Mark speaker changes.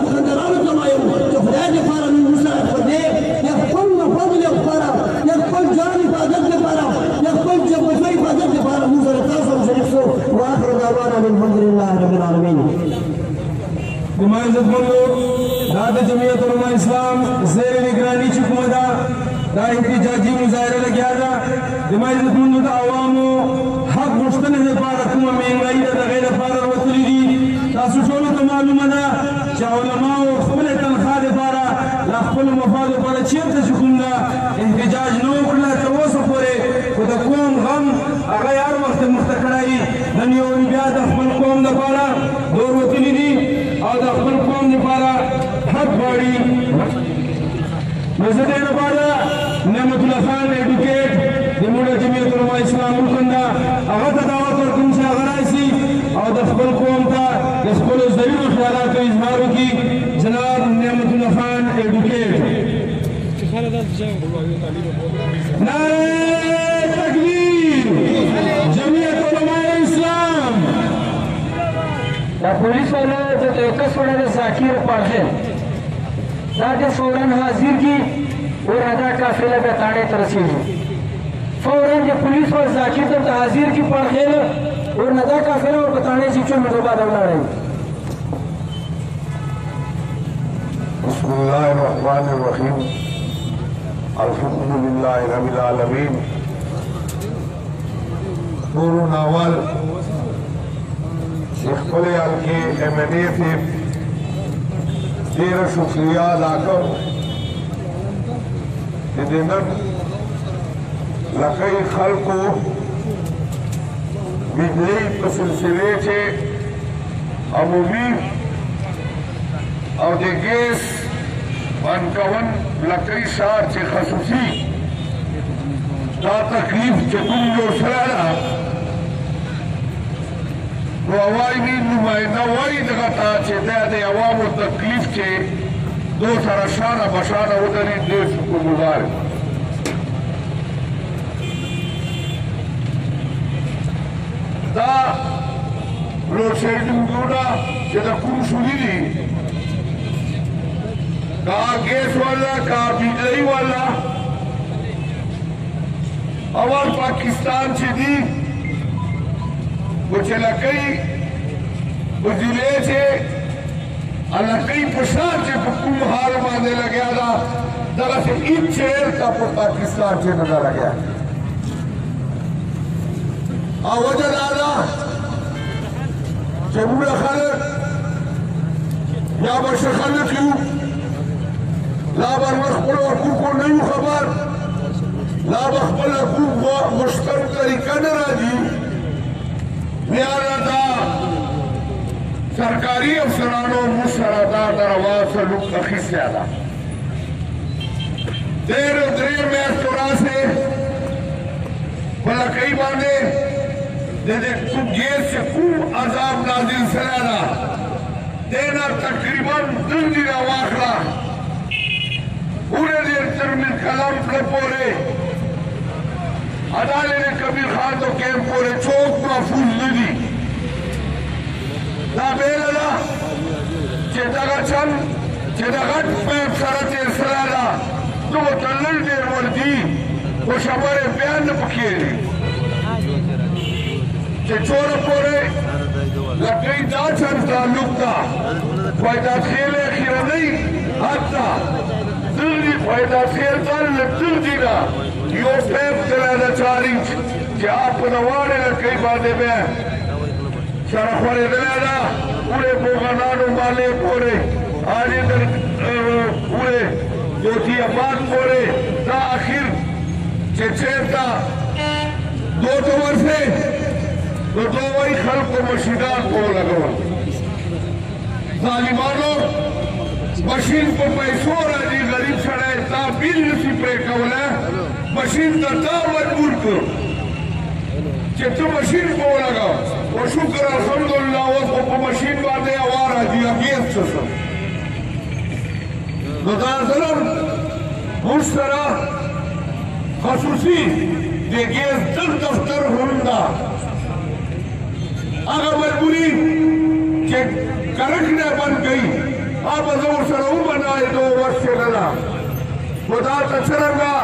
Speaker 1: دکاندارانو ته وایو چې خدای دې لپاره موږ سره په دې یا خپل مفاد لپاره یا خپل ځان حفاظت لپاره یا خپل بچو حفاظت لپاره موږ سره تاسو شریک شو واخر دعوانا الحمد لله رب العالمین.
Speaker 2: زما عزتمندو دا د جمعیت علماء اسلام زیر نگرانی چې کومه ده دا احتجاجي مظاهره لګیا ده. زما عزتمندو د عوامو حق غوښتنې لپاره کومه مهنګایي ده د هغې لپاره راوتلي دي. تاسو ټولو ته معلومه ده چې علماو خپلې تنخوا لپاره له خپلو مفادو لپاره چېرته چې کوم ده احتجاج نه و کړی تر اوسه پورې، خو د قوم غم هغه یې هر وخت مخته کړی. نن یو بیا د خپل قوم لپاره دور وتلي دي او د خپل قوم لپاره حق غواړي. نو زه دې لپاره نعمت الله خان ایډوکیټ د موږ جمعیت علماء اسلام ملکنده هغه ته دعوت ورکوم چې هغه راشي او د خپل قوم ته د خپلو زرینو خیالاتو اظهار وکړي. جناب نعمت الله خان ایډوکیټ. نعره تکبیر جمعیت علماء اسلام.
Speaker 3: دا پولیس والے جو کس وڑا دے ذاکر پڑھے دا دے فوراً حاضر کی اور ادا قافلہ پہ تاڑے ترسیل فوراً جو پولیس والے ذاکر تو حاضر کی پڑھے اور ادا قافلہ اور بتانے سے چون مطلبہ دولا رہے.
Speaker 4: بسم اللہ الرحمن الرحیم الحمدللہ رب العالمین. نور ناول خپل حلقې ایم این اے ته ډېره شکریه ادا کوم چې د نن لکۍ خلکو بجلۍ په سلسلې چې عمومي او د ګیس بند کول لکۍ ښار چې خصوصي دا تکلیف چې کوم جوړ شوی ده نو عوامي نماینده وایي دغه ته چې دا د عوامو تکلیف چې دو سره شانه بشانه ودرېد ډېر شکرګزار یم. دا لوډ شیډینګونه چې د کوم شولي دي کا ګیس والا کا بجلۍ والا اول پاکستان چې دي وہ چلکئی وہ ضلع سے علاقائی پشار سے پکم حال مانے لگیا دا دغا سے ایک چیر کا پاکستان سے نظر لگیا وجہ دادا جمہور خلق یا بشر خلق یو لا برمخبر وکو کو نہیں خبر لا بخبر وکو مشتر طریقہ نہ راجی میارا دا سرکاری افسرانو مشردا دروا سلوک اخیس یادا دیر میں استورا سے بلا کئی باندے دے کم گیر سے کم عذاب نازل سلادا دینا تقریباً دل دینا واخلا پورے دیر ترمین کلام لپورے عدالے نے کبیر خان تو کیم پورے چوک محفوظ ندی دا بیل اللہ چے دگا چل چے دگا پیپ سرات سرادا تو وہ تلل دیر وردی وہ شبر بیان پکیری چے چور پورے لکئی دا چل تعلق دا فائدہ خیل خیرہ نہیں حتی دلی فائدہ خیل تعلق دل دینا یو پیپ دلانا چاری کہ آپ نوانے لکئی باندے میں شرخوری دلانا پورے بوغنانو مالے پورے آنے در پورے جوتی آباد پورے تا آخر چیتا دو دور سے دو وہی خلق و مشیدان کو لگو ظالمانو مشین کو پیسو راجی غریب چھڑے تا بیل نسی پہ کولا مشین تا مجبور کرو چیتو مشین کو لگا و شکر الحمدللہ وہ مشین باندے آوارا جی اگیز چسا نظار ظلم مشترہ خصوصی دے گیز دل دفتر ہوندہ اگر مجبوری کہ کرکنے بن گئی अब जोर सर बनाए दो वर्ष से लड़ा खुदा का सरंगा